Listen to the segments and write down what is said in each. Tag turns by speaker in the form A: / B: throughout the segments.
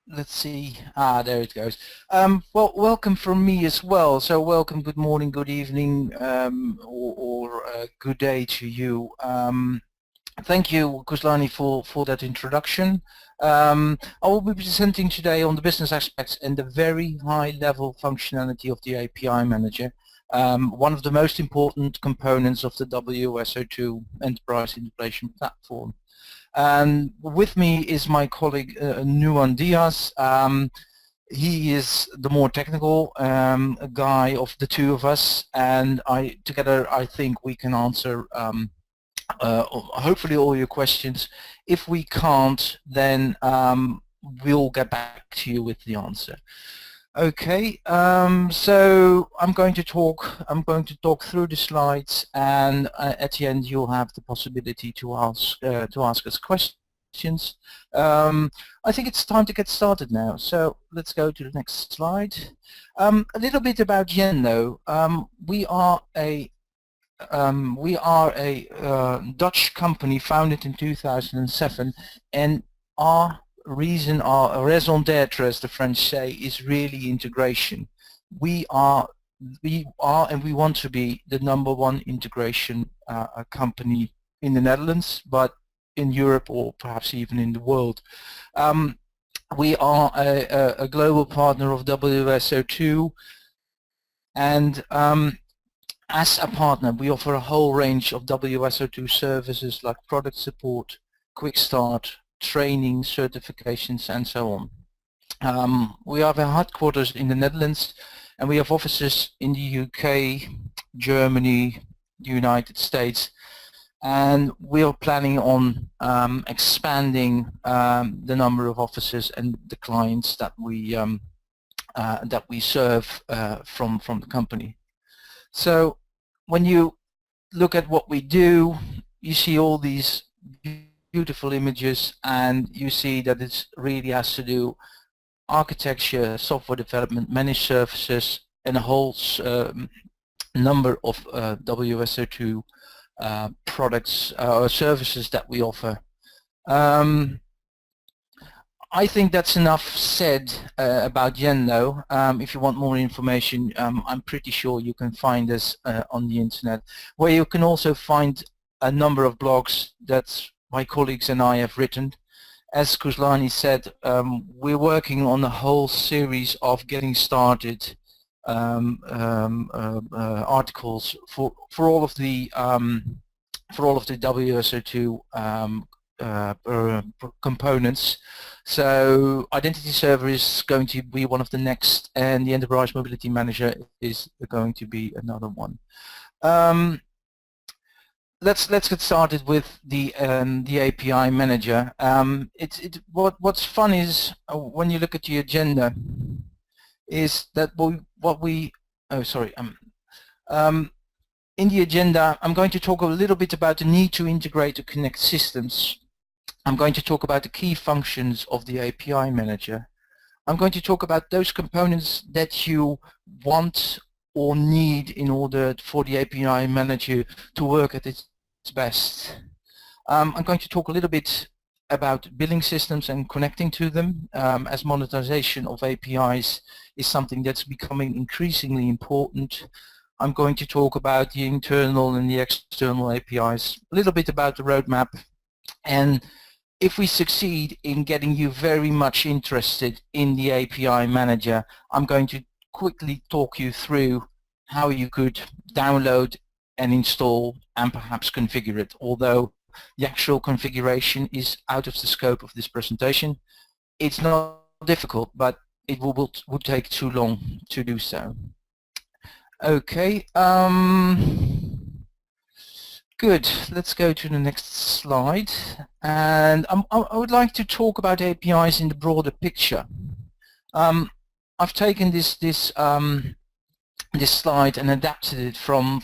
A: let's see. There it goes. Well, welcome from me as well. So welcome, good morning, good evening, or good day to you. Thank you, Kuslani, for that introduction. I will be presenting today on the business aspects and the very high-level functionality of the API Manager, one of the most important components of the WSO2 Enterprise Integration Platform. And with me is my colleague Nuan Diaz. He is the more technical guy of the two of us, and together I think we can answer hopefully all your questions. If we can't, then we'll get back to you with the answer. Okay, so I'm going to talk through the slides, and at the end you'll have the possibility to ask us questions. I think it's time to get started now. So let's go to the next slide. A little bit about Yenlo. We are a Dutch company founded in 2007, and our raison d'etre, as the French say, is really integration. We are and we want to be the #1 integration company in the Netherlands, but in Europe or perhaps even in the world. We are a global partner of WSO2, and as a partner, we offer a whole range of WSO2 services like product support, quick start, training, certifications, and so on. We have our headquarters in the Netherlands, and we have offices in the UK, Germany, the United States, and we are planning on expanding the number of offices and the clients that we serve from the company. So when you look at what we do, you see all these beautiful images, and you see that it really has to do architecture, software development, managed services, and a whole number of WSO2 products or services that we offer. I think that's enough said about Yenlo. If you want more information, I'm pretty sure you can find us on the internet, where you can also find a number of blogs that my colleagues and I have written. As Kuslani said, we're working on a whole series of getting started articles for all of the WSO2 components. So Identity Server is going to be one of the next, and the Enterprise Mobility Manager is going to be another one. Let's get started with the API Manager. What's fun is when you look at the agenda, is that in the agenda, I'm going to talk a little bit about the need to integrate or connect systems. I'm going to talk about the key functions of the API Manager. I'm going to talk about those components that you want or need in order for the API Manager to work at its best. I'm going to talk a little bit about billing systems and connecting to them, as monetization of APIs is something that's becoming increasingly important. I'm going to talk about the internal and the external APIs, a little bit about the roadmap, and if we succeed in getting you very much interested in the API Manager, I'm going to quickly talk you through how you could download and install and perhaps configure it, although the actual configuration is out of the scope of this presentation. It's not difficult, but it would take too long to do so. Okay, good. Let's go to the next slide. And I would like to talk about APIs in the broader picture. I've taken this slide and adapted it from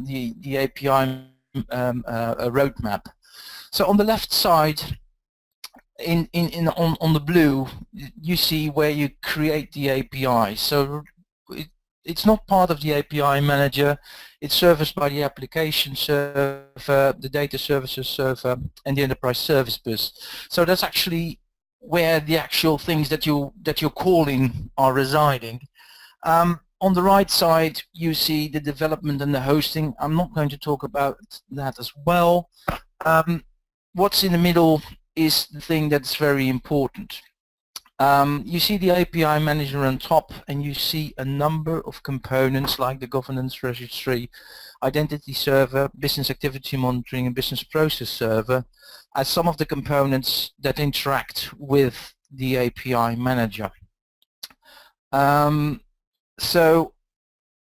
A: the API roadmap. So on the left side, on the blue, you see where you create the API. So it's not part of the API Manager. It's serviced by the application server, the data services server, and the enterprise service bus. So that's actually where the actual things that you're calling are residing. On the right side, you see the development and the hosting. I'm not going to talk about that as well. What's in the middle is the thing that's very important. You see the API Manager on top, and you see a number of components like the governance registry, identity server, business activity monitoring, and business process server as some of the components that interact with the API Manager. So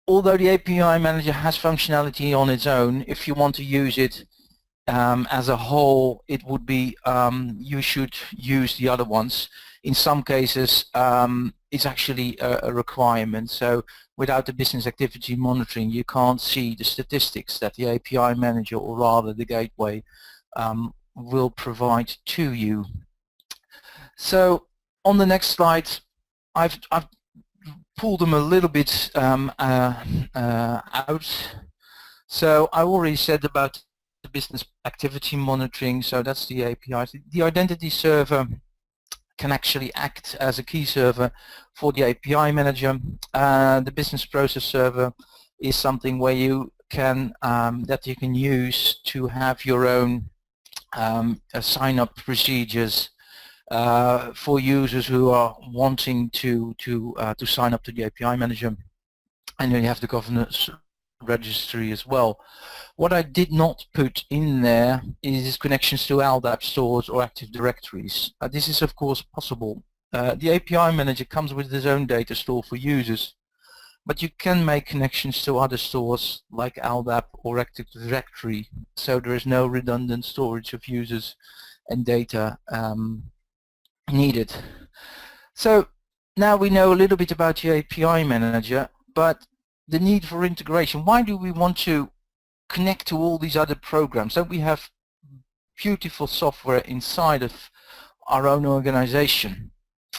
A: although the API Manager has functionality on its own, if you want to use it as a whole, it would be you should use the other ones. In some cases, it's actually a requirement. So without the business activity monitoring, you can't see the statistics that the API Manager, or rather the gateway, will provide to you. So on the next slide, I've pulled them a little bit out. So I already said about the business activity monitoring, so that's the APIs. The identity server can actually act as a key server for the API Manager. The business process server is something where you can that you can use to have your own sign-up procedures for users who are wanting to sign up to the API Manager. And then you have the governance registry as well. What I did not put in there is connections to LDAP stores or Active Directories. This is of course possible. The API Manager comes with its own data store for users, but you can make connections to other stores like LDAP or Active Directory, so there is no redundant storage of users and data needed. So now we know a little bit about the API Manager, but the need for integration. Why do we want to connect to all these other programs? So we have beautiful software inside of our own organization.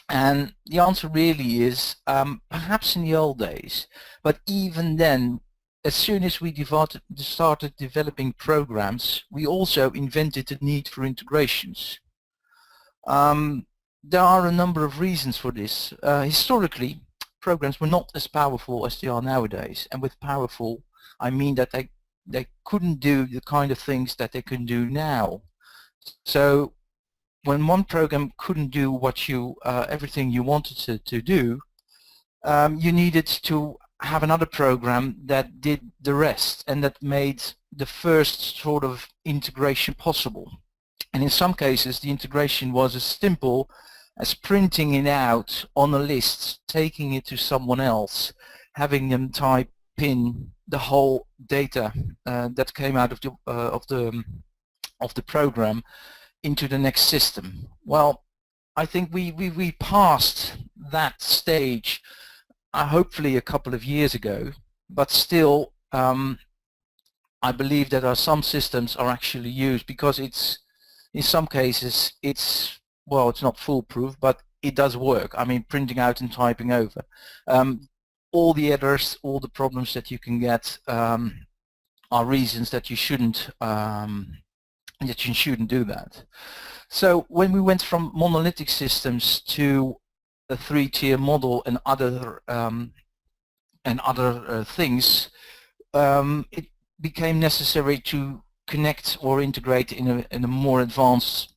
A: And the answer really is perhaps in the old days, but even then, as soon as we started developing programs, we also invented the need for integrations. There are a number of reasons for this. Historically, programs were not as powerful as they are nowadays, and with powerful, I mean that they couldn't do the kind of things that they can do now. So when one program couldn't do what you everything you wanted to do, you needed to have another program that did the rest, and that made the first sort of integration possible. And in some cases, the integration was as simple as printing it out on a list, taking it to someone else, having them type in the whole data that came out of the program into the next system. Well, I think we passed that stage hopefully a couple of years ago, but still I believe that some systems are actually used because it's, in some cases, it's not foolproof, but it does work. I mean, printing out and typing over. All the errors, all the problems that you can get are reasons that you shouldn't do that. So when we went from monolithic systems to a three-tier model and other things, it became necessary to connect or integrate in a more advanced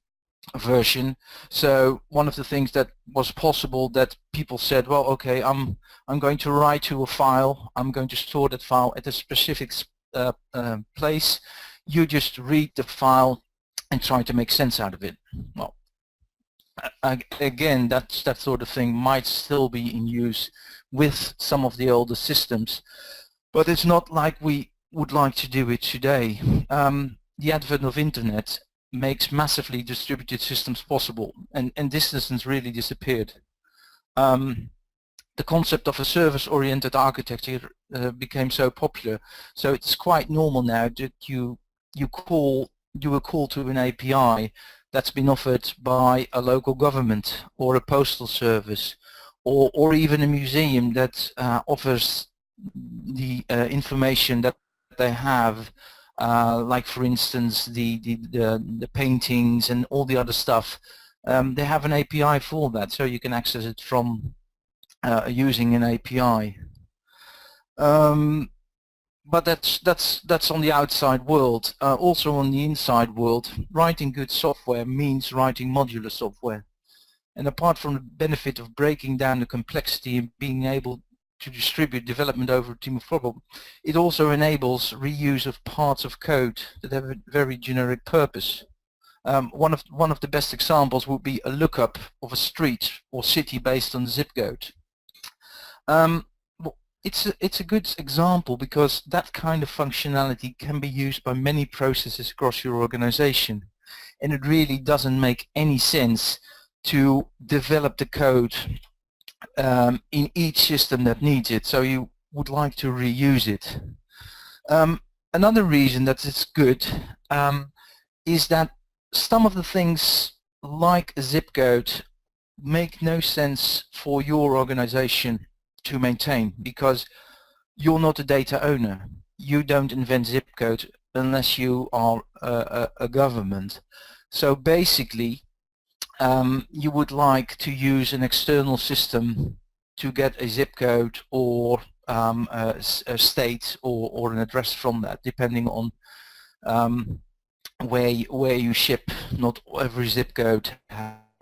A: version. So one of the things that was possible, that people said, well, okay, I'm going to write to a file, I'm going to store that file at a specific place. You just read the file and try to make sense out of it. Well, again, that sort of thing might still be in use with some of the older systems, but it's not like we would like to do it today. The advent of internet makes massively distributed systems possible, and this has really disappeared. The concept of a service-oriented architecture became so popular, so it's quite normal now that you do a call to an API that's been offered by a local government or a postal service or even a museum that offers the information that they have, like for instance the paintings and all the other stuff They have an API for that, so you can access it from using an API. But that's on the outside world. Also on the inside world, writing good software means writing modular software. And apart from the benefit of breaking down the complexity and being able to distribute development over a team of people, it also enables reuse of parts of code that have a very generic purpose. One of the best examples would be a lookup of a street or city based on zip code. It's a good example because that kind of functionality can be used by many processes across your organization, and it really doesn't make any sense to develop the code in each system that needs it, so you would like to reuse it. Another reason that it's good is that some of the things like a zip code make no sense for your organization to maintain because you're not a data owner. You don't invent zip code unless you are a government. So basically you would like to use an external system to get a zip code or a state or an address from that, depending on where you ship. Not every zip code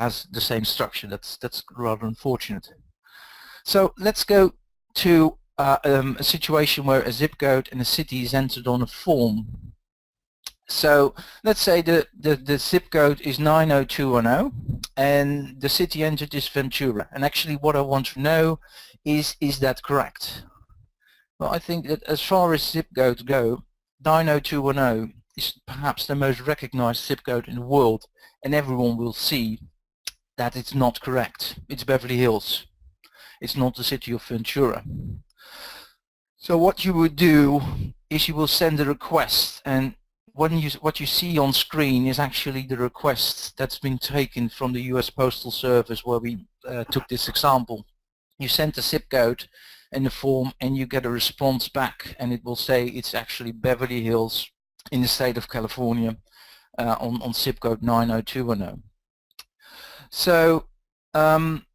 A: has the same structure. That's rather unfortunate. So let's go to a situation where a zip code in a city is entered on a form. So let's say the zip code is 90210 and the city entered is Ventura, and actually what I want to know is that correct? Well, I think that as far as zip codes go, 90210 is perhaps the most recognized zip code in the world, and everyone will see that it's not correct. It's Beverly Hills. It's not the city of Ventura. So what you would do is you will send a request, and what you see on screen is actually the request that's been taken from the US Postal Service where we took this example. You send the zip code in the form and you get a response back, and it will say it's actually Beverly Hills in the state of California on zip code 90210. So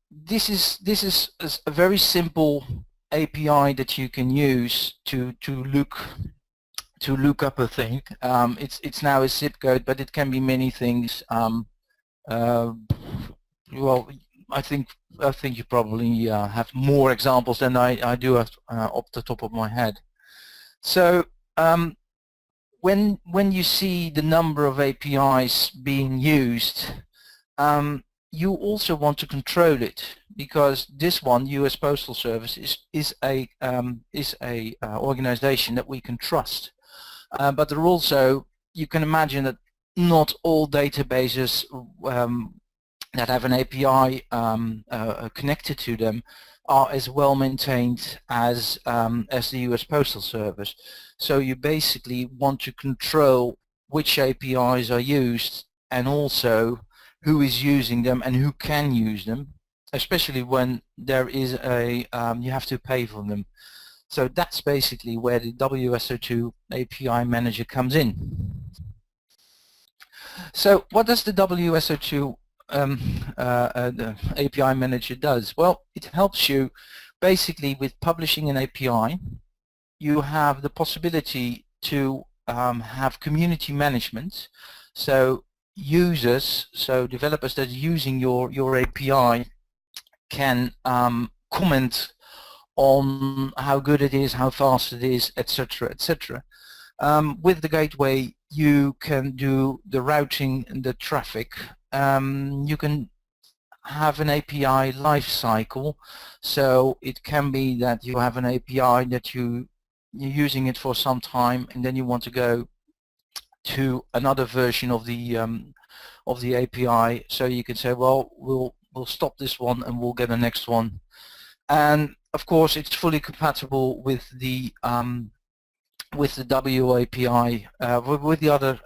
A: this is a very simple API that you can use to look up a thing. It's now a zip code, but it can be many things. Well, I think you probably have more examples than I do have off the top of my head. So when you see the number of APIs being used, you also want to control it, because this one, US Postal Service, is a organization that we can trust. But there are also, you can imagine that not all databases that have an API connected to them are as well maintained as the US Postal Service. So you basically want to control which APIs are used and also who is using them and who can use them, especially when there is a you have to pay for them. So that's basically where the WSO2 API Manager comes in. So what does the WSO2 the API Manager does? Well, it helps you basically with publishing an API. You have the possibility to have community management. So users, so developers that are using your API can comment on how good it is, how fast it is, etc., etc. With the gateway, you can do the routing and the traffic. You can have an API lifecycle, so it can be that you have an API that you're using it for some time, and then you want to go to another version of the API. So you can say, well, we'll stop this one and we'll get the next one. And of course, it's fully compatible with the WAPI, with the other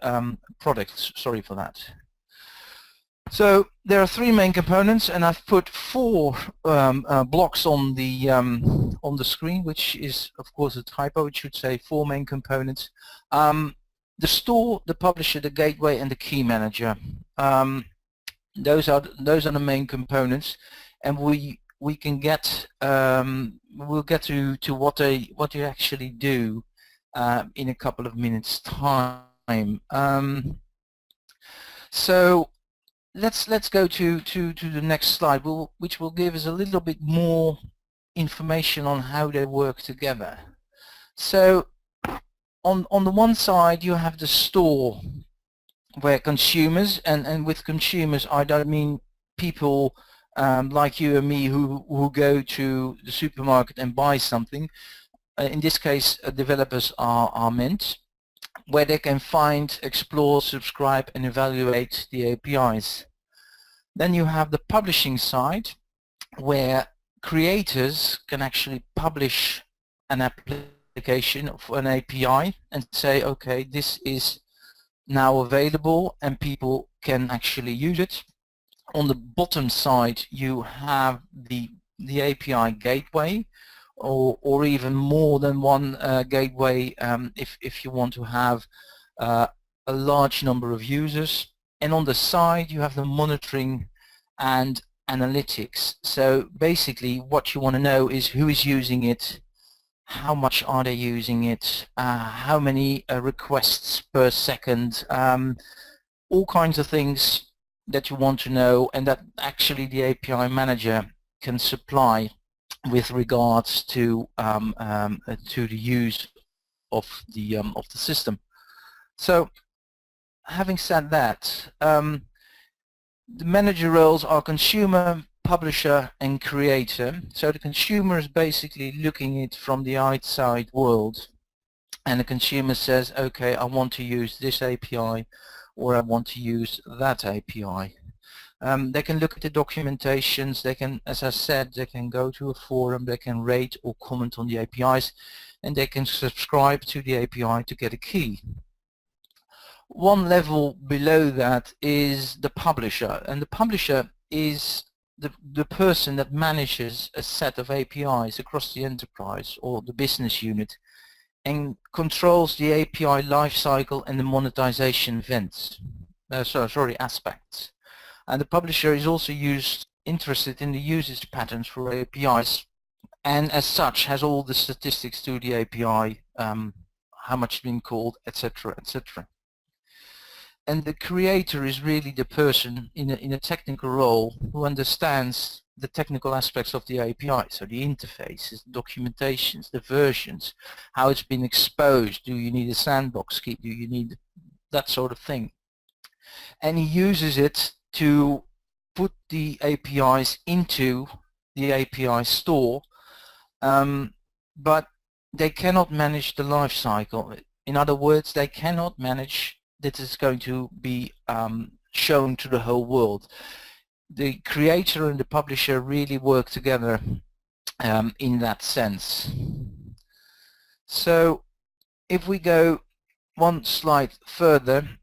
A: products. Sorry for that. So there are three main components, and I've put four blocks on the screen, which is of course a typo. It should say four main components: the store, the publisher, the gateway, and the key manager. Those are the main components, and we can get we'll get to what you actually do in a couple of minutes time. So let's go to the next slide, which will give us a little bit more information on how they work together. So on the one side you have the store, where consumers, and with consumers I don't mean people like you and me who go to the supermarket and buy something. In this case, developers are meant, where they can find, explore, subscribe and evaluate the APIs. Then you have the publishing side, where creators can actually publish an application for an API and say, okay, this is now available and people can actually use it. On the bottom side you have the API gateway, or even more than one gateway if you want to have a large number of users. And on the side you have the monitoring and analytics. So basically what you want to know is who is using it, how much are they using it, how many requests per second, all kinds of things that you want to know, and that actually the API manager can supply with regards to the use of the system. So having said that, the manager roles are consumer, publisher and creator. So the consumer is basically looking at it from the outside world, and the consumer says, okay, I want to use this API or I want to use that API. They can look at the documentations, they can, as I said, they can go to a forum, they can rate or comment on the APIs, and they can subscribe to the API to get a key. One level below that is the publisher, and the publisher is the person that manages a set of APIs across the enterprise or the business unit and controls the API lifecycle and the monetization events, aspects. And the publisher is also interested in the usage patterns for APIs, and as such has all the statistics to the API, how much it's been called, etc., etc. And the creator is really the person in a technical role who understands the technical aspects of the API, so the interfaces, the documentations, the versions, how it's been exposed, do you need a sandbox key, do you need that sort of thing. And he uses it to put the APIs into the API store, but they cannot manage the life cycle. In other words, they cannot manage that it's going to be shown to the whole world. The creator and the publisher really work together in that sense. So if we go one slide further,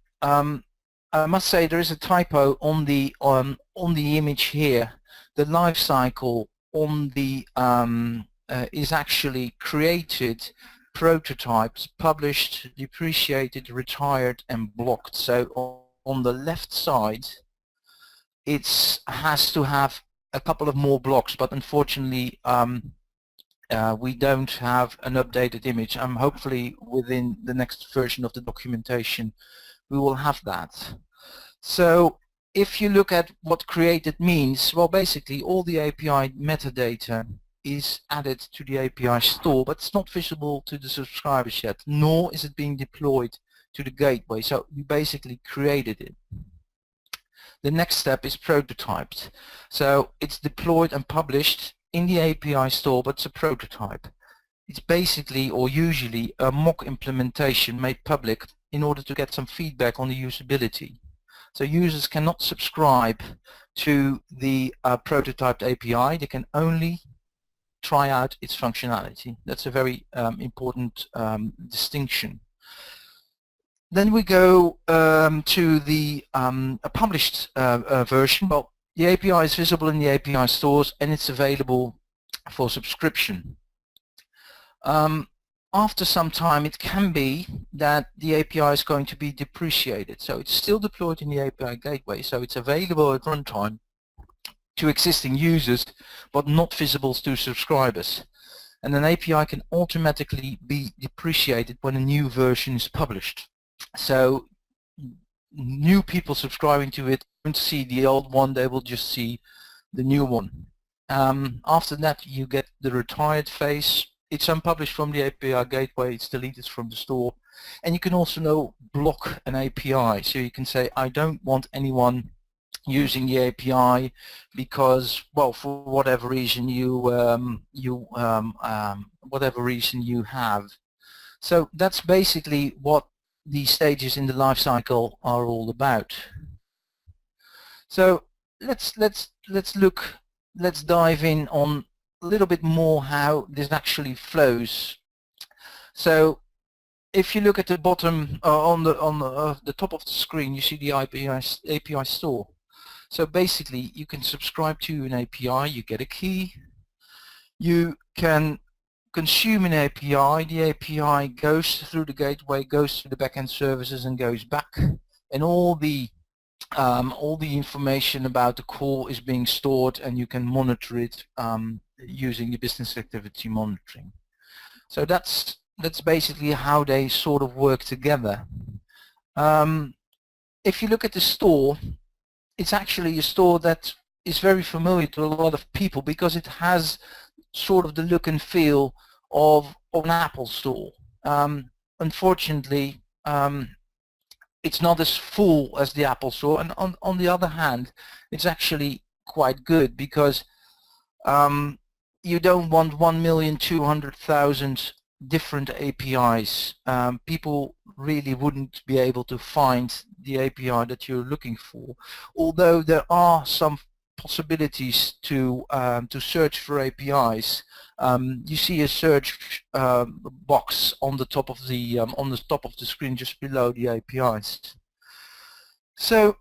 A: I must say there is a typo on the image here. The life cycle on the is actually created, prototyped, published, depreciated, retired and blocked. So on the left side it has to have a couple of more blocks, but unfortunately we don't have an updated image. Hopefully within the next version of the documentation we will have that. So if you look at what created means, well, basically all the API metadata is added to the API store, but it's not visible to the subscribers yet, nor is it being deployed to the gateway. So we basically created it. The next step is prototyped. So it's deployed and published in the API store, but it's a prototype. It's basically, or usually, a mock implementation made public in order to get some feedback on the usability. So users cannot subscribe to the prototyped API. They can only try out its functionality. That's a very important distinction. Then we go to the published version. Well, the API is visible in the API stores and it's available for subscription. after some time it can be that the API is going to be depreciated. So it's still deployed in the API gateway, so it's available at runtime to existing users, but not visible to subscribers. And an API can automatically be depreciated when a new version is published. So new people subscribing to it won't see the old one, they will just see the new one. After that you get the retired phase. It's unpublished from the API gateway, it's deleted from the store. And you can also block an API. So you can say, I don't want anyone using the API because, well, for whatever reason whatever reason you have. So that's basically what these stages in the life cycle are all about. So let's dive in on a little bit more how this actually flows. So if you look at the bottom on the top of the screen, you see the API store. So basically you can subscribe to an API, you get a key, you can consume an API, the API goes through the gateway, goes to the backend services and goes back, and all the information about the call is being stored, and you can monitor it using the business activity monitoring. So that's basically how they sort of work together. If you look at the store, it's actually a store that is very familiar to a lot of people because it has sort of the look and feel of an Apple store. Unfortunately, it's not as full as the Apple store, and on the other hand, it's actually quite good because you don't want 1,200,000 different APIs. People really wouldn't be able to find the API that you're looking for, although there are some possibilities to search for APIs. You see a search box on the top of the screen just below the APIs. So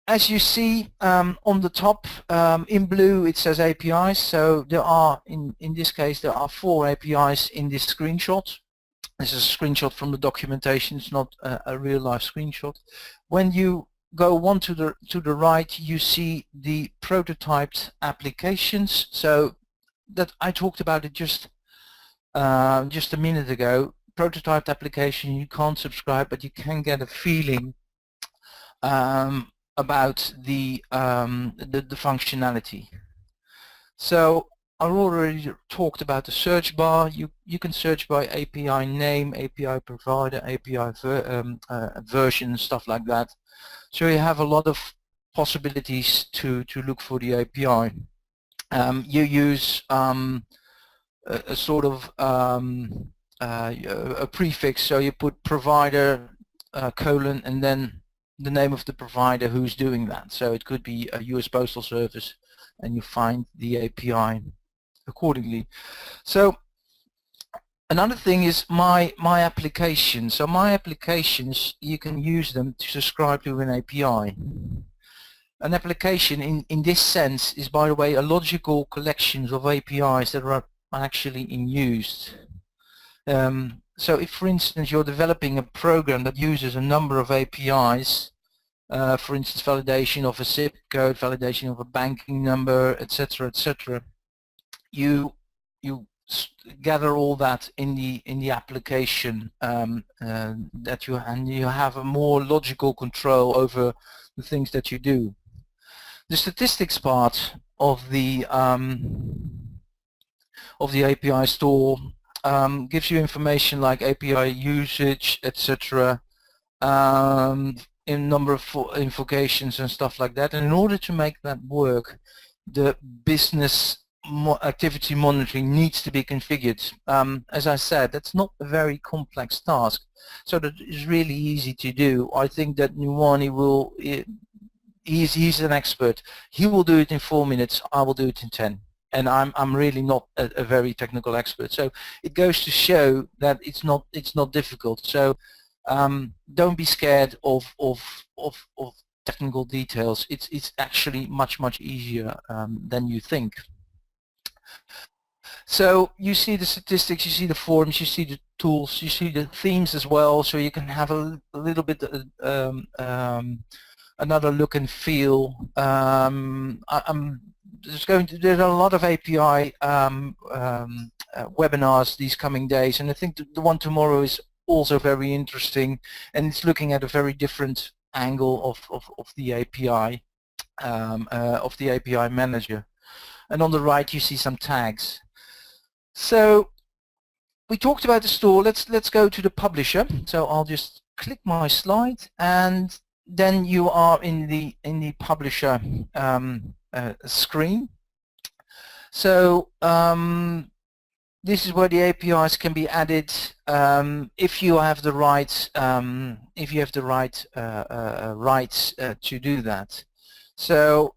A: as you see on the top in blue it says APIs. So there are in this case there are 4 APIs in this screenshot. This is a screenshot from the documentation, it's not a real life screenshot. When you go one to the right, you see the prototyped applications. So that I talked about it just a minute ago. Prototyped application, you can't subscribe, but you can get a feeling about the functionality. So I already talked about the search bar. You can search by API name, API provider, API version, stuff like that. So you have a lot of possibilities to look for the API. You use a sort of a prefix, so you put provider colon and then the name of the provider who's doing that. So it could be a US Postal Service, and you find the API accordingly. So another thing is my applications. So my applications, you can use them to subscribe to an API. An application in this sense is, by the way, a logical collection of APIs that are actually in use. So if, for instance, you're developing a program that uses a number of APIs, for instance, validation of a zip code, validation of a banking number, etc., etc., you gather all that in the application that you have a more logical control over the things that you do. The statistics part of the API store gives you information like API usage, etc., in number of invocations and stuff like that. And in order to make that work, the business activity monitoring needs to be configured. As I said, that's not a very complex task, so that is really easy to do. I think that Nuwani will, he's an expert. He will do it in 4 minutes, I will do it in 10. And I'm really not a very technical expert. So it goes to show that it's not difficult. So don't be scared of technical details. It's actually much easier than you think. So you see the statistics, you see the forms, you see tools. You see the themes as well, so you can have a little bit another look and feel. There's a lot of API webinars these coming days, and I think the one tomorrow is also very interesting, and it's looking at a very different angle of the API of the API manager. And on the right you see some tags. So we talked about the store. Let's go to the publisher. So I'll just click my slide, and then you are in the publisher screen. So this is where the APIs can be added if you have the right rights to do that. So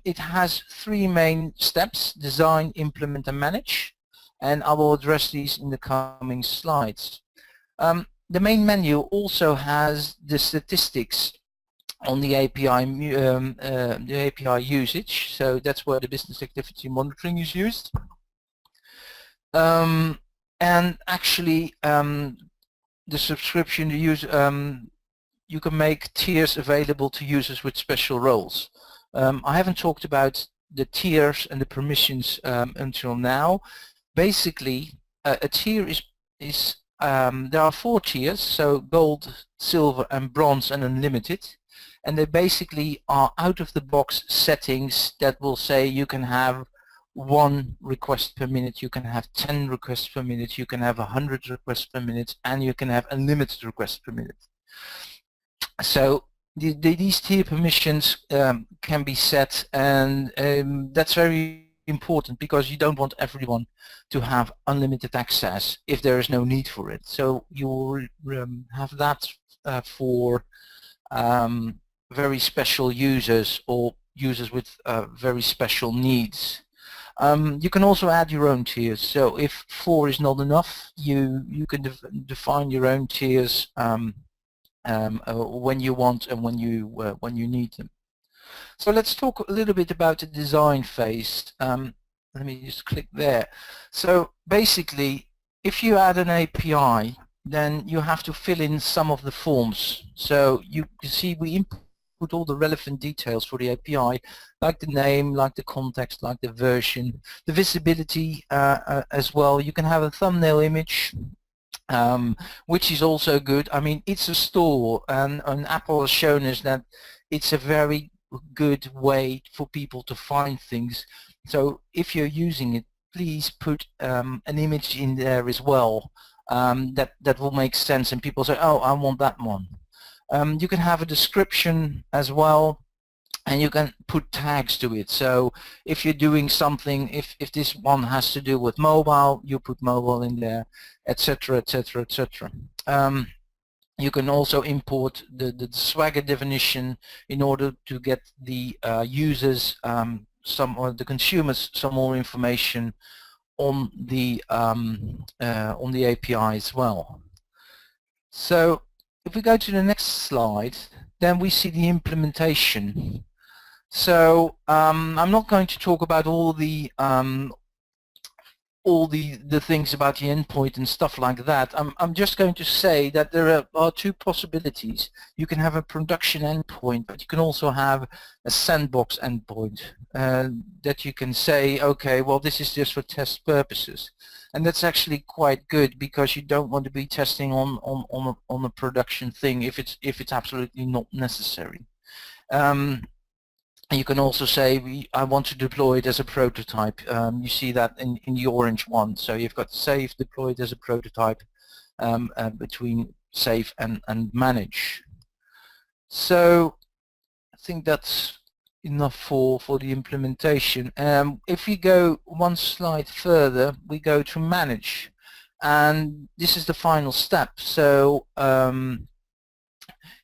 A: it has three main steps: design, implement, and manage. And I will address these in the coming slides. The main menu also has the statistics on the API usage. So that's where the business activity monitoring is used. And actually, the subscription you can make tiers available to users with special roles. I haven't talked about the tiers and the permissions until now. Basically, a tier is there are 4 tiers, so gold, silver, and bronze, and unlimited. And they basically are out-of-the-box settings that will say you can have 1 request per minute, you can have 10 requests per minute, you can have 100 requests per minute, and you can have unlimited requests per minute. So these tier permissions can be set, and that's very important because you don't want everyone to have unlimited access if there is no need for it. So you will have that for very special users or users with very special needs. You can also add your own tiers. So if 4 is not enough, you can define your own tiers when you want and when you need them. So let's talk a little bit about the design phase. Let me just click there. So basically, if you add an API, then you have to fill in some of the forms. So you can see we input all the relevant details for the API, like the name, like the context, like the version, the visibility as well. You can have a thumbnail image, which is also good. I mean, it's a store, and Apple has shown us that it's a very good way for people to find things. So if you're using it, please put an image in there as well. That will make sense, and people say, oh, I want that one. You can have a description as well, and you can put tags to it. So if you're doing something, if this one has to do with mobile, you put mobile in there, etc., etc., etc. You can also import the Swagger definition in order to get the users or the consumers some more information on the API as well. So if we go to the next slide, then we see the implementation. So I'm not going to talk about all the things about the endpoint and stuff like that. I'm just going to say that there are 2 possibilities. You can have a production endpoint, but you can also have a sandbox endpoint that you can say, okay, well, this is just for test purposes. And that's actually quite good because you don't want to be testing on a production thing if it's absolutely not necessary. You can also say, I want to deploy it as a prototype. You see that in the orange one. So you've got save, deploy it as a prototype between save and manage. So I think that's enough for the implementation. If we go one slide further, we go to manage. And this is the final step. So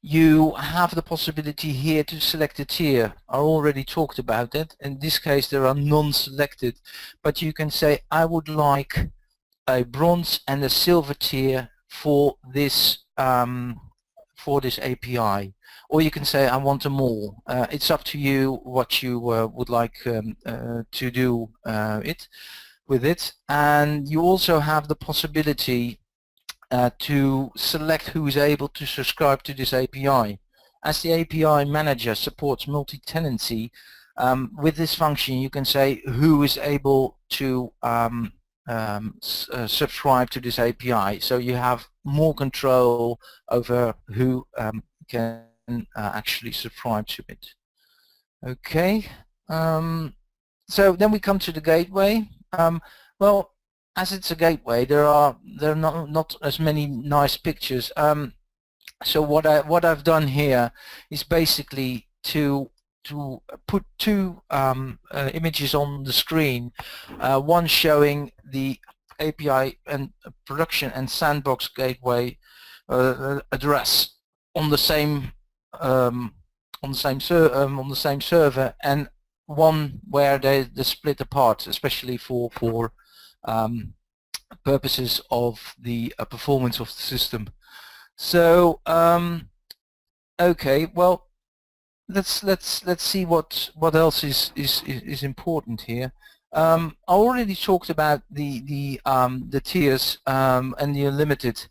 A: you have the possibility here to select a tier. I already talked about it. In this case, there are non-selected, but you can say, I would like a bronze and a silver tier for this API. Or you can say, I want them all. It's up to you what you would like to do with it. And you also have the possibility to select who is able to subscribe to this API. As the API manager supports multi-tenancy, with this function you can say who is able to subscribe to this API. So you have more control over who can actually subscribe to it. Okay, so then we come to the gateway. Well, as it's a gateway, there are not as many nice pictures. So what I've done here is basically to put two images on the screen, one showing the API and production and sandbox gateway address on the same server, and one where they're split apart, especially for purposes of the performance of the system. So okay, well, let's see what else is important here. I already talked about the tiers and the unlimited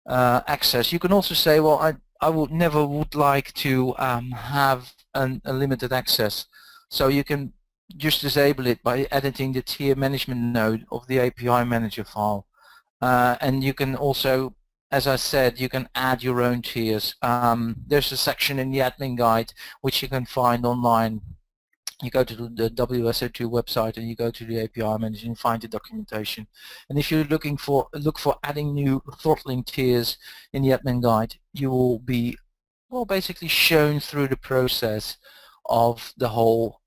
A: access. You can also say, well, I would never like to have a limited access, so you can just disable it by editing the tier management node of the API manager file, and you can also, as I said, you can add your own tiers. There's a section in the admin guide which you can find online. You go to the WSO2 website and you go to the API manager and find the documentation. And if you're looking for adding new throttling tiers in the admin guide, you will be, well, basically shown through the process of the whole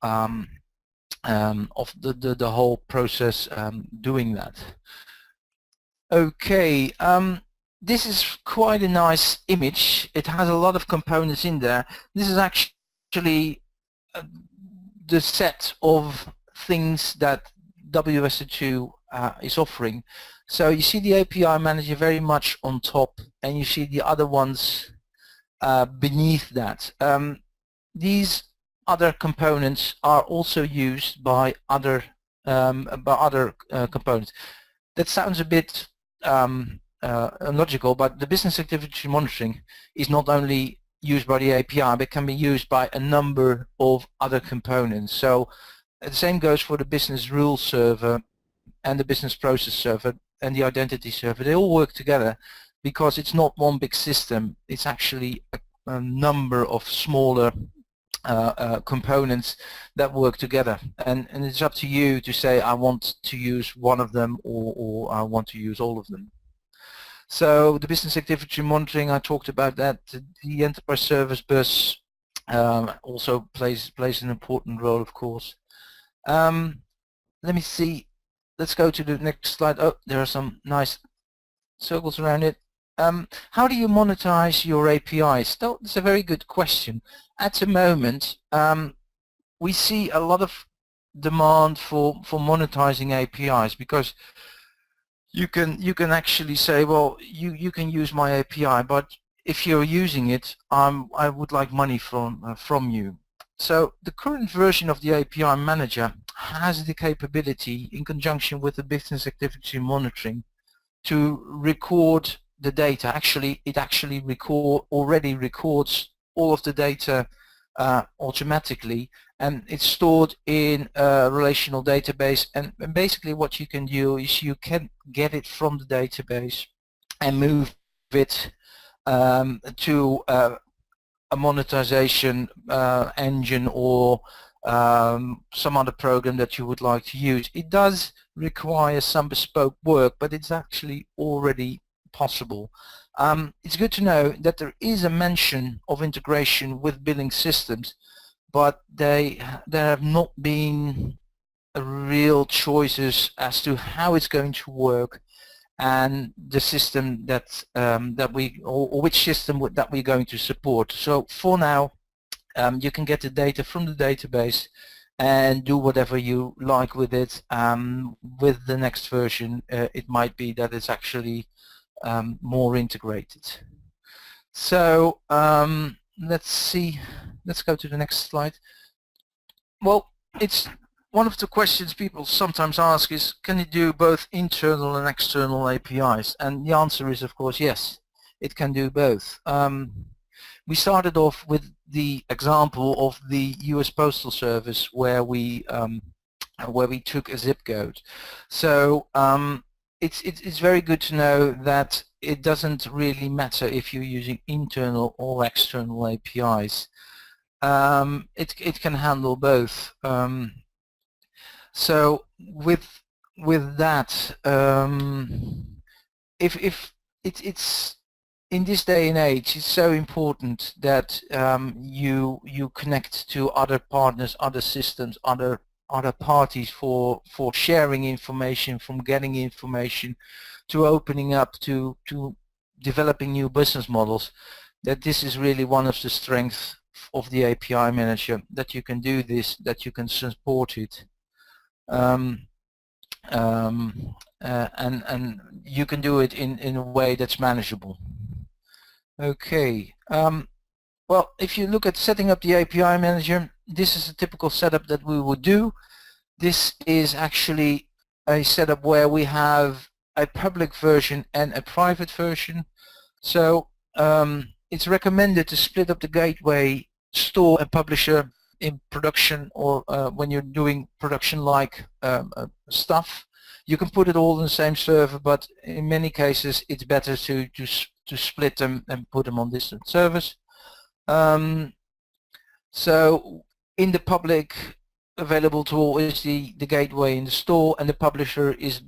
A: the whole process doing that. Okay. This is quite a nice image. It has a lot of components in there. This is actually the set of things that WSO2 is offering. So you see the API manager very much on top, and you see the other ones beneath that. These other components are also used by other components. That sounds a bit illogical, but the business activity monitoring is not only used by the API, but can be used by a number of other components. So the same goes for the business rules server and the business process server and the identity server. They all work together because it's not one big system. It's actually a number of smaller components that work together, and it's up to you to say, I want to use one of them, or I want to use all of them. So the business activity monitoring, I talked about that. The enterprise service bus also plays an important role, of course. Let me see. Let's go to the next slide. Oh, there are some nice circles around it. How do you monetize your APIs? That's a very good question. At the moment, we see a lot of demand for monetizing APIs, because you can actually say, well, you can use my API, but if you're using it, I would like money from you. So the current version of the API manager has the capability, in conjunction with the business activity monitoring, to record the data. Actually, it already records all of the data automatically, and it's stored in a relational database. And basically what you can do is you can get it from the database and move it to a monetization engine, or some other program that you would like to use. It does require some bespoke work, but it's actually already possible. It's good to know that there is a mention of integration with billing systems, but there have not been real choices as to how it's going to work, and the system that or which system that we're going to support. So for now, you can get the data from the database and do whatever you like with it. With the next version, it might be that it's actually more integrated. So let's see. Let's go to the next slide. Well, it's one of the questions people sometimes ask is, can you do both internal and external APIs? And the answer is, of course, yes, it can do both. We started off with the example of the US Postal Service where we took a zip code. So it's very good to know that it doesn't really matter if you're using internal or external APIs. It can handle both. So with that, if it's in this day and age, it's so important that you connect to other partners, other systems, other parties for sharing information, from getting information, to opening up to developing new business models. That this is really one of the strengths of the API Manager, that you can do this, that you can support it. And you can do it in a way that's manageable. Okay. Well, if you look at setting up the API Manager, this is a typical setup that we would do. This is actually a setup where we have a public version and a private version. So it's recommended to split up the gateway, store, and publisher in production, or when you're doing production-like stuff. You can put it all in the same server, but in many cases it's better to split them and put them on distant servers. So in the public available tool is the gateway in the store, and the publisher is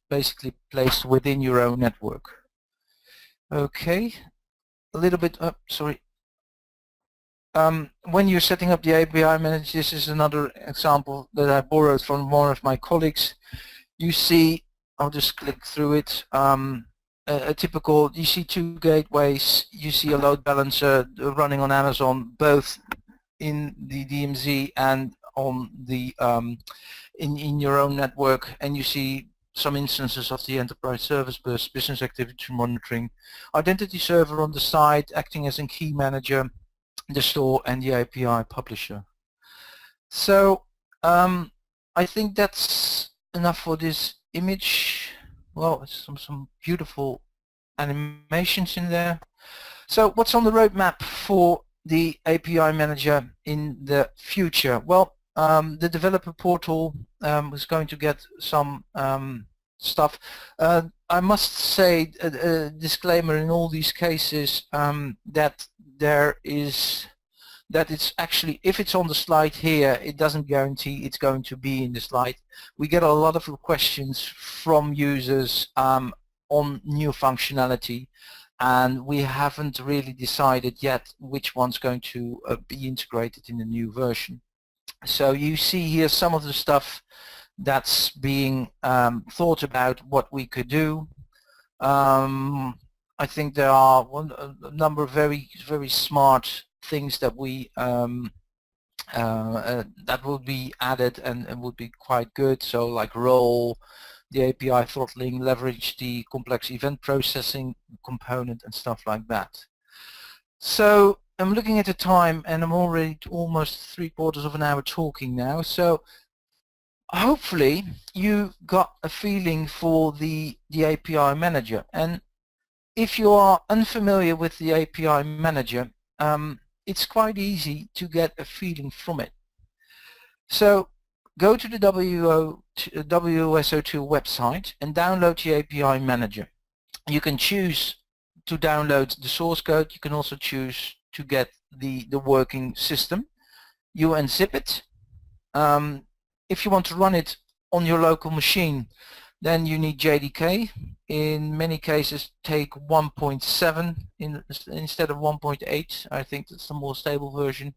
A: basically placed within your own network. Okay, a little bit up, sorry. When you're setting up the API Manager, this is another example that I borrowed from one of my colleagues. You see, I'll just click through it. A typical, you see two gateways, you see a load balancer running on Amazon, both in the DMZ and on the in your own network, and you see some instances of the enterprise service bus, business activity monitoring, identity server on the side acting as a key manager, the store, and the API publisher. So I think that's enough for this image. Well, some beautiful animations in there. So what's on the roadmap for the API Manager in the future? Well, the developer portal is going to get some stuff. I must say a disclaimer in all these cases that it's actually, if it's on the slide here, it doesn't guarantee it's going to be in the slide. We get a lot of questions from users on new functionality, and we haven't really decided yet which one's going to be integrated in the new version. So you see here some of the stuff that's being thought about what we could do. I think there are a number of very smart things that we that will be added and would be quite good. So like role, the API throttling, leverage the complex event processing component and stuff like that. So I'm looking at the time and I'm already almost 3/4 of an hour talking now. So hopefully you got a feeling for the API Manager. And if you are unfamiliar with the API Manager, it's quite easy to get a feeling from it. So go to the WSO2 website and download the API Manager. You can choose to download the source code. You can also choose to get the working system. You unzip it. If you want to run it on your local machine, then you need JDK. In many cases take 1.7 instead of 1.8. I think that's the more stable version.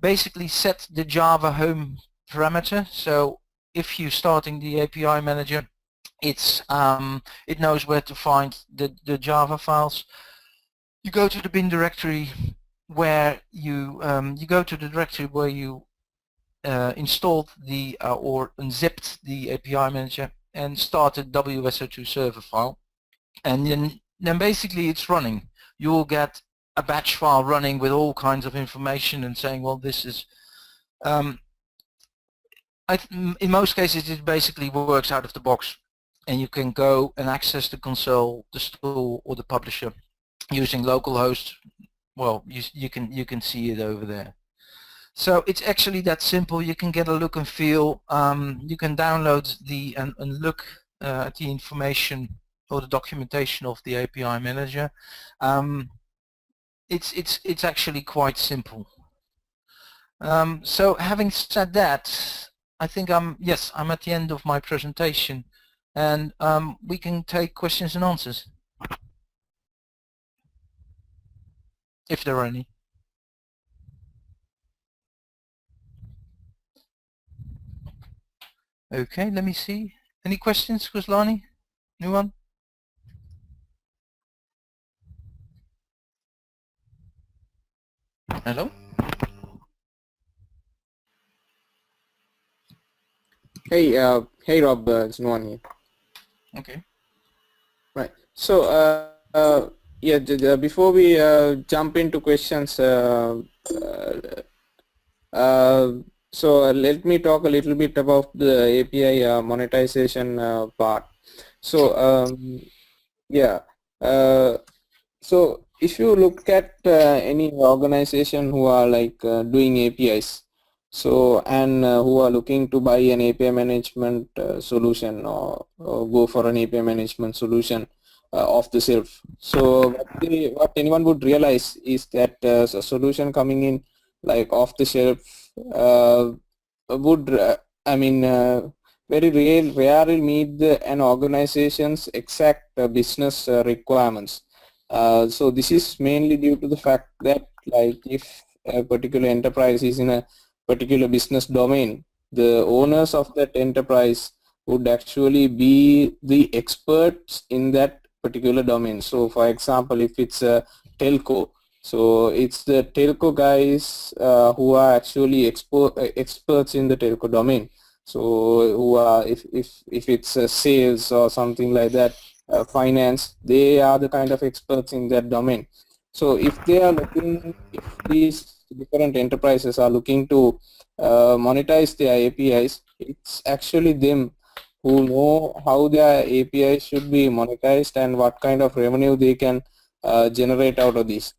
A: Basically set the Java home parameter. So if you're starting the API Manager, it knows where to find the Java files. You go to the bin directory where you go to the directory where you installed the or unzipped the API Manager and started WSO2 server file, and then basically it's running. You will get a batch file running with all kinds of information and saying, well, this is in most cases, it basically works out of the box, and you can go and access the console, the store, or the publisher using localhost. Well, you can see it over there. So it's actually that simple. You can get a look and feel. You can download and look at the information or the documentation of the API Manager. It's actually quite simple. So having said that, I think I'm at the end of my presentation, and we can take questions and answers if there are any. Okay, let me see. Any questions, Kuslani? Anyone? Hello?
B: Hey Rob, it's Nuan here.
A: Okay.
B: Right. So, before we jump into questions, let me talk a little bit about the API monetization part. So, yeah. Uh, so if you look at any organization who are like doing APIs, so and who are looking to buy an API management solution, or go for an API management solution off the shelf. So what anyone would realize is that a solution coming in like off the shelf uh, would very rarely meet an organization's exact business requirements. So this is mainly due to the fact that, like, if a particular enterprise is in a particular business domain, the owners of that enterprise would actually be the experts in that particular domain. So for example, if it's a telco, so it's the telco guys who are actually experts in the telco domain. So who are, if it's sales or something like that, finance, they are the kind of experts in that domain. So if they are looking, if these different enterprises are looking to monetize their APIs, it's actually them who know how their APIs should be monetized and what kind of revenue they can generate out of this.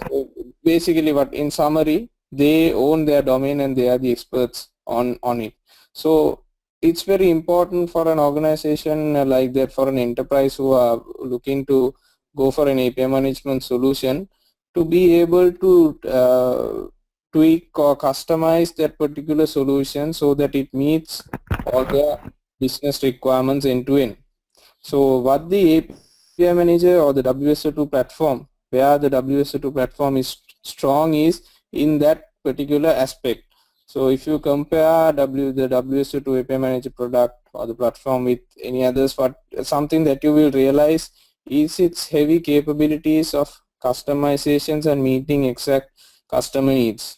B: So basically, what in summary, they own their domain and they are the experts on it. So it's very important for an organization like that, for an enterprise who are looking to go for an API management solution, to be able to tweak or customize that particular solution so that it meets all their business requirements end to end. So what the API manager or the WSO2 platform, where the WSO2 platform is strong, is in that particular aspect. So if you compare the WSO2 API manager product or the platform with any others, something that you will realize is its heavy capabilities of customizations and meeting exact customer needs.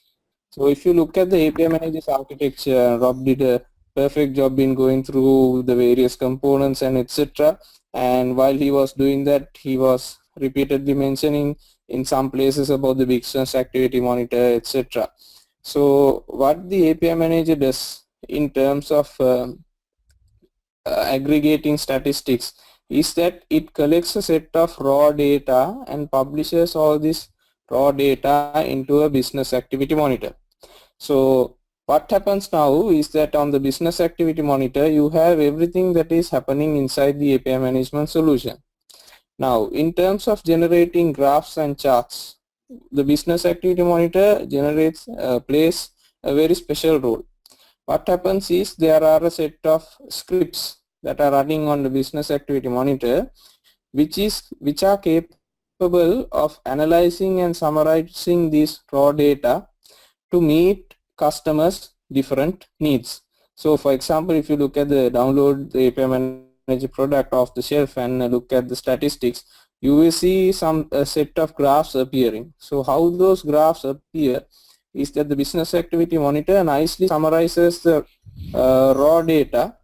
B: So if you look at the API manager's architecture, Rob did a perfect job in going through the various components and etc. And while he was doing that, he was repeatedly mentioning in some places about the business activity monitor, etc. So what the API manager does in terms of aggregating statistics is that it collects a set of raw data and publishes all this raw data into a business activity monitor. So what happens now is that on the business activity monitor, you have everything that is happening inside the API management solution. Now, in terms of generating graphs and charts, the business activity monitor plays a very special role. What happens is there are a set of scripts that are running on the business activity monitor, which are capable of analyzing and summarizing this raw data to meet customers' different needs. So for example, if you look at the download the API Manager product off the shelf and look at the statistics, you will see a set of graphs appearing. So how those graphs appear is that the business activity monitor nicely summarizes the raw data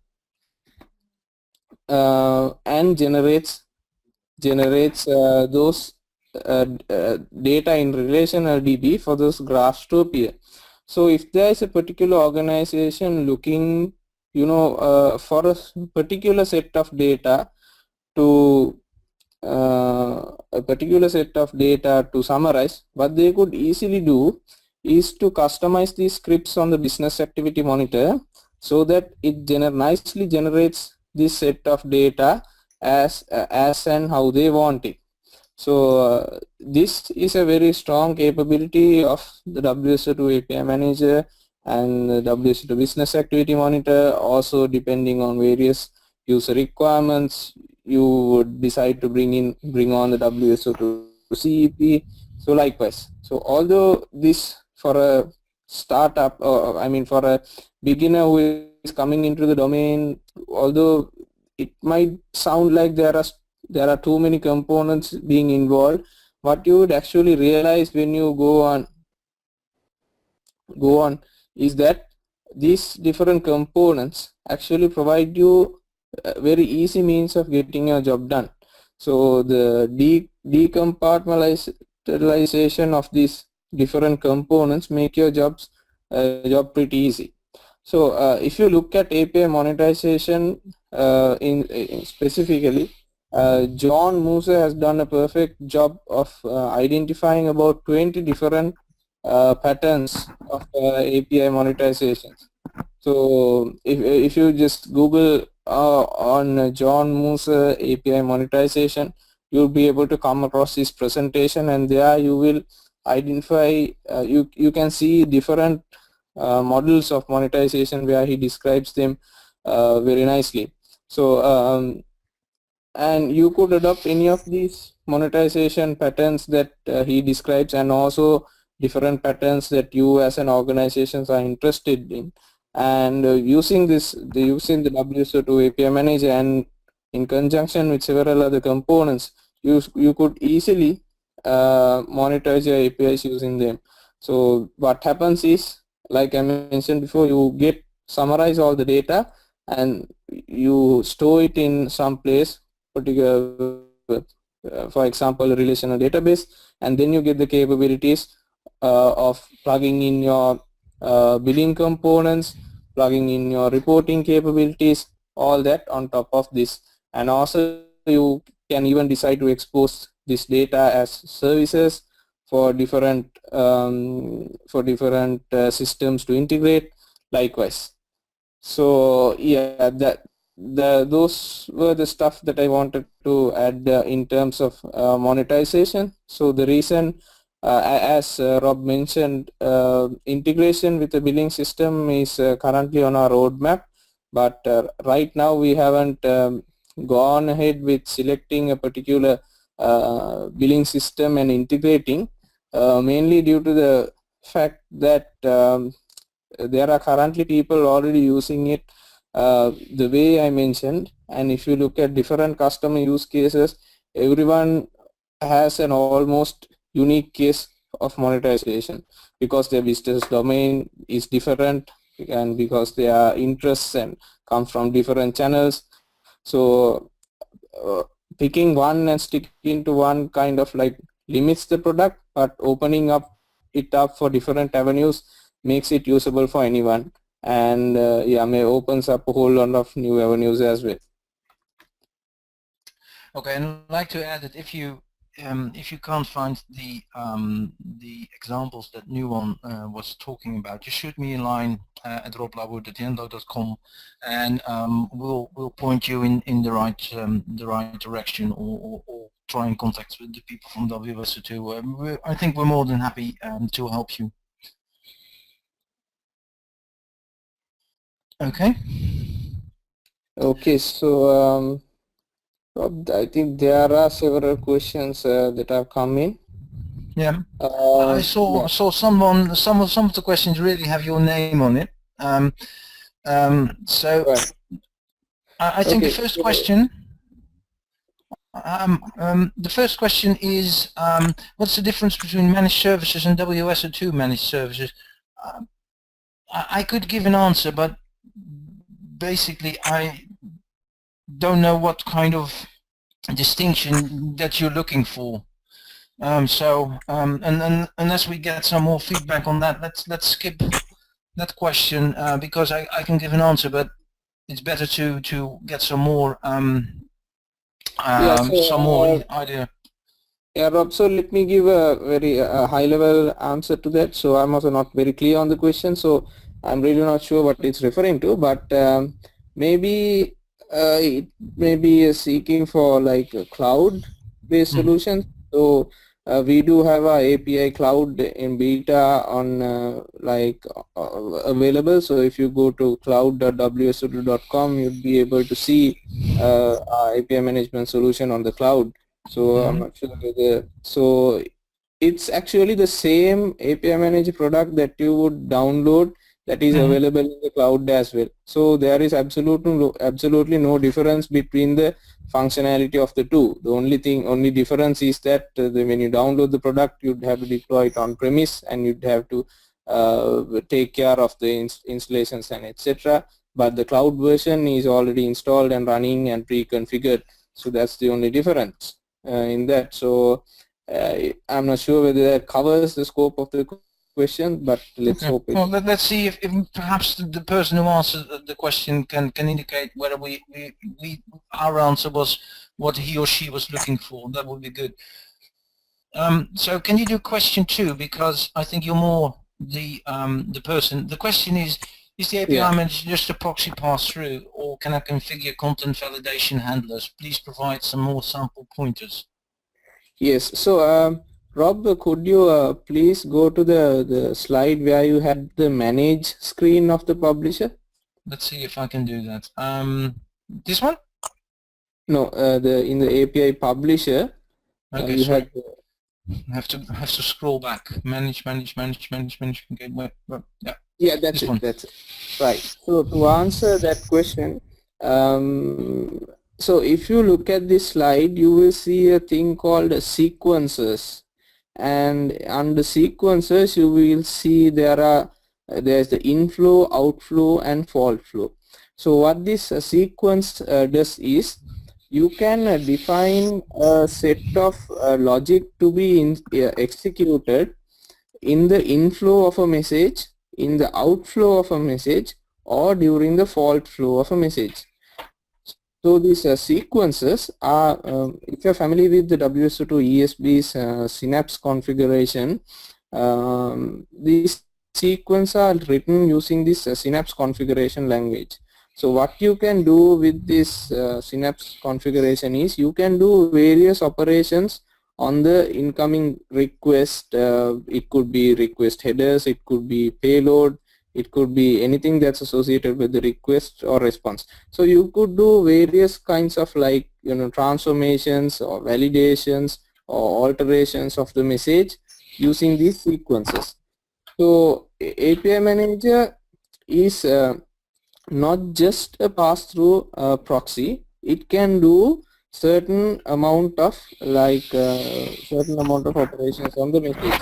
B: and generates those data in relational DB for those graphs to appear. So if there is a particular organization looking, for a particular set of data to a particular set of data to summarize, what they could easily do is to customize these scripts on the business activity monitor so that it nicely generates this set of data as and how they want it. So this is a very strong capability of the WSO2 API Manager and the WSO2 Business Activity Monitor. Also, depending on various user requirements, you would decide to bring on the WSO2 CEP. So likewise. So although this for a startup, or I mean for a beginner who is coming into the domain, although it might sound like there are too many components being involved, what you would actually realize when you go on is that these different components actually provide you a very easy means of getting your job done. So the decompartmentalization of these different components make your job pretty easy. So if you look at API monetization in specifically, John Musa has done a perfect job of identifying about 20 different patterns of API monetizations. So if you just Google on John Musa API monetization, you'll be able to come across this presentation, and there you will identify, you can see different models of monetization where he describes them very nicely. So and you could adopt any of these monetization patterns that he describes, and also different patterns that you as an organizations are interested in, and using the WSO2 API Manager and in conjunction with several other components, you could easily monetize your APIs using them. So what happens is, like I mentioned before, you get summarize all the data and you store it in some place, particular, for example, a relational database, and then you get the capabilities of plugging in your billing components, plugging in your reporting capabilities, all that on top of this. And also you can even decide to expose this data as services for different systems to integrate likewise. So yeah, those were the stuff that I wanted to add in terms of monetization. So the reason, as Rob mentioned, integration with the billing system is currently on our roadmap, but right now we haven't gone ahead with selecting a particular billing system and integrating, mainly due to the fact that there are currently people already using it the way I mentioned, and if you look at different customer use cases, everyone has an almost unique case of monetization because their business domain is different and because their interests and come from different channels. So picking one and sticking to one kind of like limits the product, but opening it up for different avenues makes it usable for anyone, and yeah, may opens up a whole lot of new avenues as well.
A: Okay, and I'd like to add that if you can't find the examples that Nuon was talking about, you shoot me a line at roblauer@yenlo.com, and we'll point you in the right direction, or try and contact with the people from WSO2. I think we're more than happy to help you. Okay.
B: Okay, so I think there are several questions that have come in.
A: Yeah, I saw some of the questions really have your name on it. So right. I think the first question. The first question is, what's the difference between managed services and WSO2 managed services? I could give an answer, but basically I don't know what kind of distinction that you're looking for. And unless we get some more feedback on that, let's skip that question because I can give an answer, but it's better to get some more
B: Yeah, so
A: idea.
B: yeah, Rob, so let me give a very high-level answer to that. So I'm also not very clear on the question, so I'm really not sure what it's referring to, but maybe it may be seeking for like a cloud-based solutions. So we do have our API cloud in beta on available. So if you go to cloud.wso2.com, you'll be able to see our API management solution on the cloud. So I'm not sure whether, so it's actually the same API manager product that you would download that is available in the cloud as well. So there is absolutely no difference between the functionality of the two. The only difference is that when you download the product, you'd have to deploy it on premise and you'd have to take care of the installations and etc. But the cloud version is already installed and running and pre-configured. So that's the only difference in that. So I'm not sure whether that covers the scope of the question, but let's hope it.
A: Well, let's see if perhaps the person who answered the question can indicate whether our answer was what he or she was looking for. That would be good. So can you do question 2, because I think you're more the person. The question is the API manager just a proxy pass-through, or can I configure content validation handlers? Please provide some more sample pointers.
B: Yes. So Rob, could you please go to the slide where you had the manage screen of the publisher?
A: Let's see if I can do that. This one?
B: No, in the API publisher.
A: Okay,
B: you
A: sorry.
B: had
A: I have to scroll back. Manage. Okay, well, yeah.
B: Yeah, that's it. That's it. Right. So to answer that question, so if you look at this slide, you will see a thing called sequences, and under sequences, you will see there's the inflow, outflow, and fault flow. So what this sequence does is you can define a set of logic to be executed in the inflow of a message, in the outflow of a message, or during the fault flow of a message. So these sequences are, if you're familiar with the WSO2 ESB's Synapse configuration, these sequences are written using this Synapse configuration language. So what you can do with this Synapse configuration is you can do various operations on the incoming request. It could be request headers, it could be payload, it could be anything that's associated with the request or response. So you could do various kinds of transformations or validations or alterations of the message using these sequences. So API Manager is not just a pass-through proxy. It can do certain amount of operations on the message.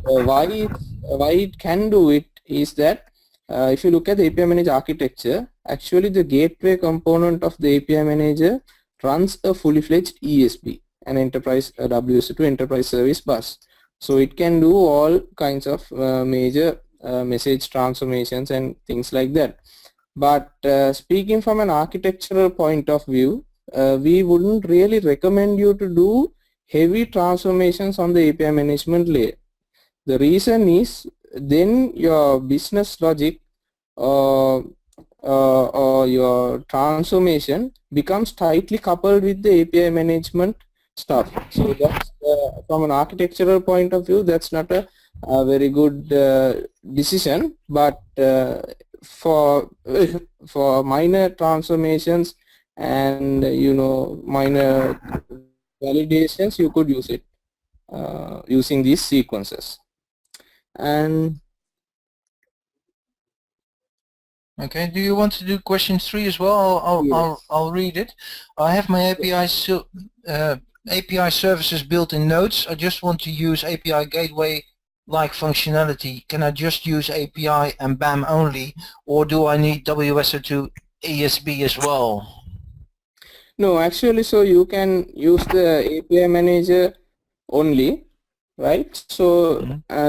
B: Why it can do it is that if you look at the API Manager architecture, actually the gateway component of the API Manager runs a fully fledged ESB, an enterprise WSO2 enterprise service bus. So it can do all kinds of major message transformations and things like that. But speaking from an architectural point of view, we wouldn't really recommend you to do heavy transformations on the API management layer. The reason is then your business logic or your transformation becomes tightly coupled with the API management stuff. So that's from an architectural point of view, that's not a very good decision. But for minor transformations and minor validations, you could use it using these sequences. And
A: okay, do you want to do question 3 as well?
B: yes.
A: I'll read it. I have my API services built in Nodes. I just want to use API gateway like functionality. Can I just use API and BAM only, or do I need WSO2 ESB as well?
B: No, actually, so you can use the API manager only, right? So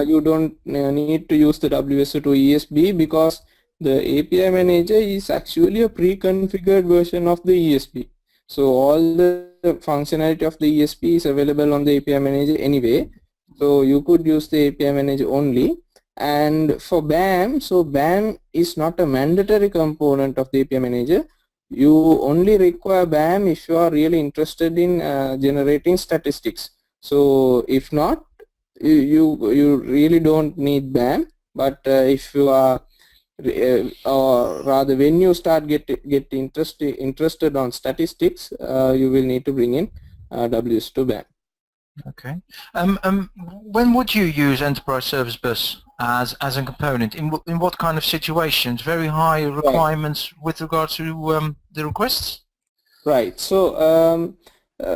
B: you don't need to use the WSO2 ESB because the API manager is actually a pre-configured version of the ESB. So all the functionality of the ESB is available on the API manager anyway. So you could use the API manager only. And for BAM, so BAM is not a mandatory component of the API manager. You only require BAM if you are really interested in generating statistics. So if not, you really don't need BAM. But if you are or rather when you start get interested on statistics, you will need to bring in WSO2 BAM.
A: Okay. When would you use Enterprise Service Bus as a component? In what kind of situations? Very high requirements with regard to the requests?
B: Right. So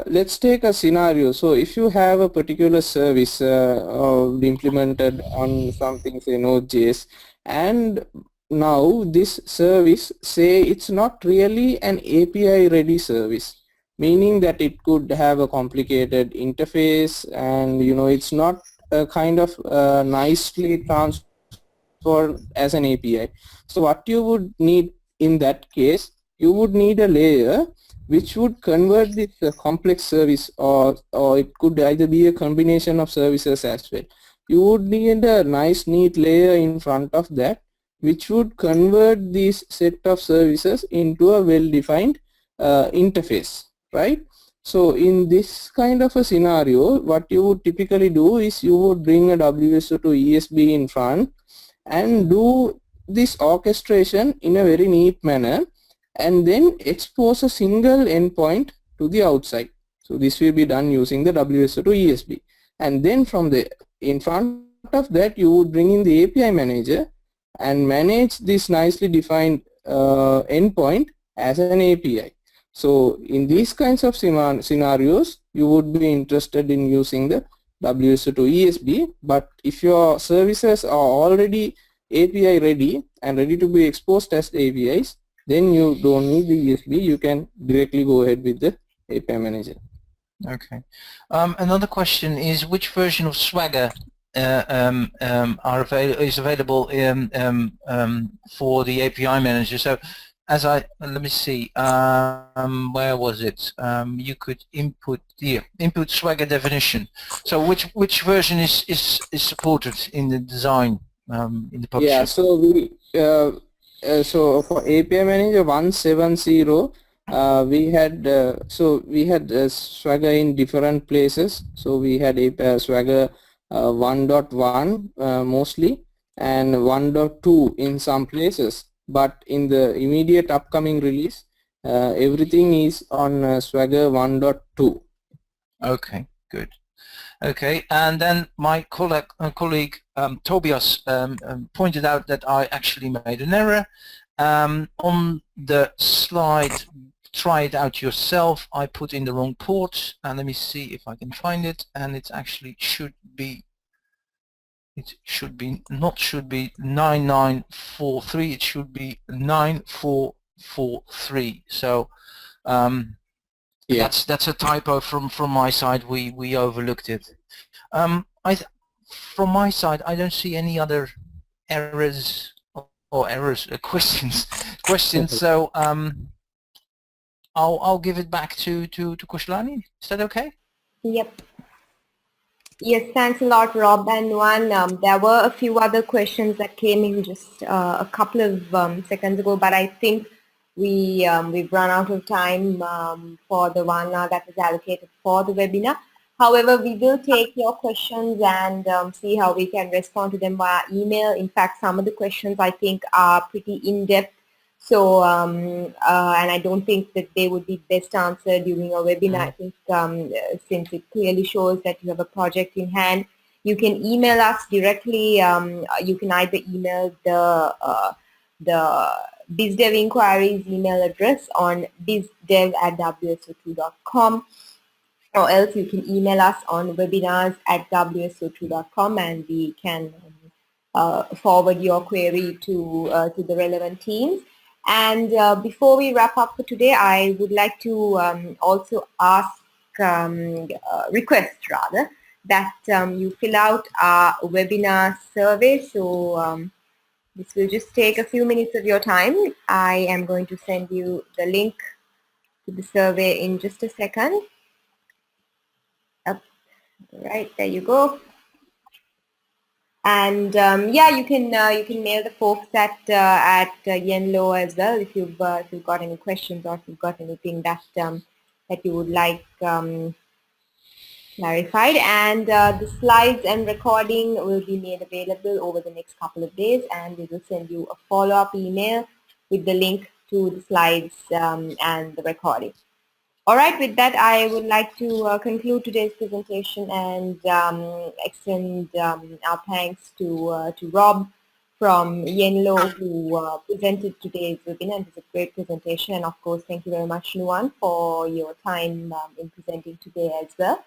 B: let's take a scenario. So if you have a particular service implemented on something, say Node.js, and now this service, say it's not really an API ready service, meaning that it could have a complicated interface, and it's not a kind of nicely transformed as an API. So what you would need in that case, you would need a layer which would convert this complex service, or it could either be a combination of services as well. You would need a nice neat layer in front of that which would convert this set of services into a well-defined interface, right? So in this kind of a scenario, what you would typically do is you would bring a WSO2 ESB in front and do this orchestration in a very neat manner, and then expose a single endpoint to the outside. So this will be done using the WSO2 ESB, and then from the in front of that you would bring in the API manager and manage this nicely defined endpoint as an API. So in these kinds of scenarios, you would be interested in using the WSO2 ESB, but if your services are already API ready and ready to be exposed as APIs, then you don't need the ESB. You can directly go ahead with the API manager.
A: Okay. Another question is, which version of Swagger is available for the API manager? So, let me see, where was it? You could input Swagger definition. So which version is supported in the design, in the publisher?
B: Yeah, so we so for API manager 1.7.0, we had Swagger in different places. So we had Swagger 1.1 mostly, and 1.2 in some places, but in the immediate upcoming release, everything is on Swagger 1.2.
A: Okay, good. Okay, and then my colleague Tobias pointed out that I actually made an error. On the slide, try it out yourself, I put in the wrong port, and let me see if I can find it, and it actually should be 9943, it should be 9443. So that's a typo from my side. We overlooked it. From my side, I don't see any other errors questions. So I'll give it back to Kushlani. Is that okay?
C: Yep. Yes, thanks a lot, Rob. And there were a few other questions that came in just a couple of seconds ago, but I think we've run out of time for the 1 hour that was allocated for the webinar. However, we will take your questions and see how we can respond to them via email. In fact, some of the questions I think are pretty in-depth. So, and I don't think that they would be best answered during a webinar. I think since it clearly shows that you have a project in hand, you can email us directly. You can either email the BizDev inquiries email address on bizdev@wso2.com, or else you can email us on webinars@wso2.com, and we can forward your query to the relevant teams. And before we wrap up for today, I would like to also ask, request rather, that you fill out our webinar survey. So this will just take a few minutes of your time. I am going to send you the link to the survey in just a second. Right, there you go. And yeah, you can mail the folks at Yenlo as well if you've got any questions or if you've got anything that that you would like clarified. And the slides and recording will be made available over the next couple of days, and we will send you a follow-up email with the link to the slides and the recording. All right, with that, I would like to conclude today's presentation and extend our thanks to Rob from Yenlo, who presented today's webinar. It was a great presentation, and of course, thank you very much, Nuwan, for your time in presenting today as well.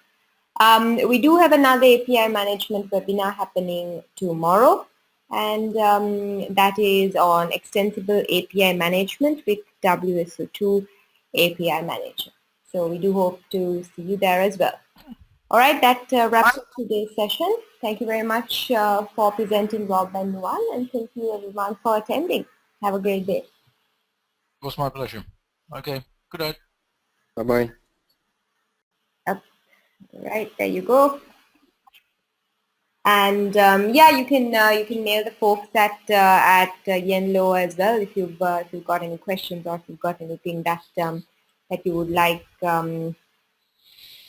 C: We do have another API management webinar happening tomorrow, and that is on extensible API management with WSO2 API Manager. So we do hope to see you there as well. All right, that wraps up today's session. Thank you very much for presenting, Rob and Nuwan, and thank you everyone for attending. Have a great day.
A: It was my pleasure. Okay, good night.
B: Bye-bye.
C: Right, there you go. And yeah, you can mail the folks at Yenlo as well if you've got any questions or if you've got anything that that you would like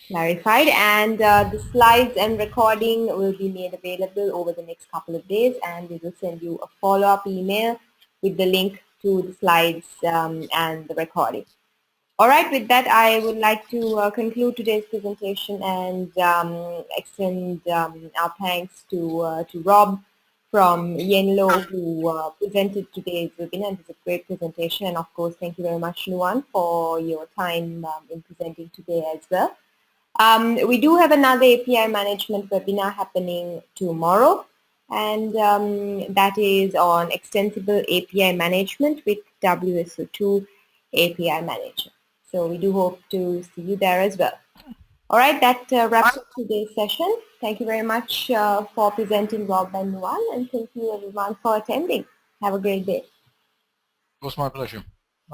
C: clarified. And the slides and recording will be made available over the next couple of days, and we will send you a follow-up email with the link to the slides and the recording. All right, with that, I would like to conclude today's presentation and extend our thanks to Rob from Yenlo, who presented today's webinar. It was a great presentation, and of course, thank you very much, Nuwan, for your time in presenting today as well. We do have another API management webinar happening tomorrow, and that is on extensible API management with WSO2 API Manager. So we do hope to see you there as well. All right, that wraps up today's session. Thank you very much for presenting, Rob and Nuwan, and thank you everyone for attending. Have a great day.
A: It was my pleasure.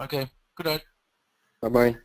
A: Okay, good night.
B: Bye-bye.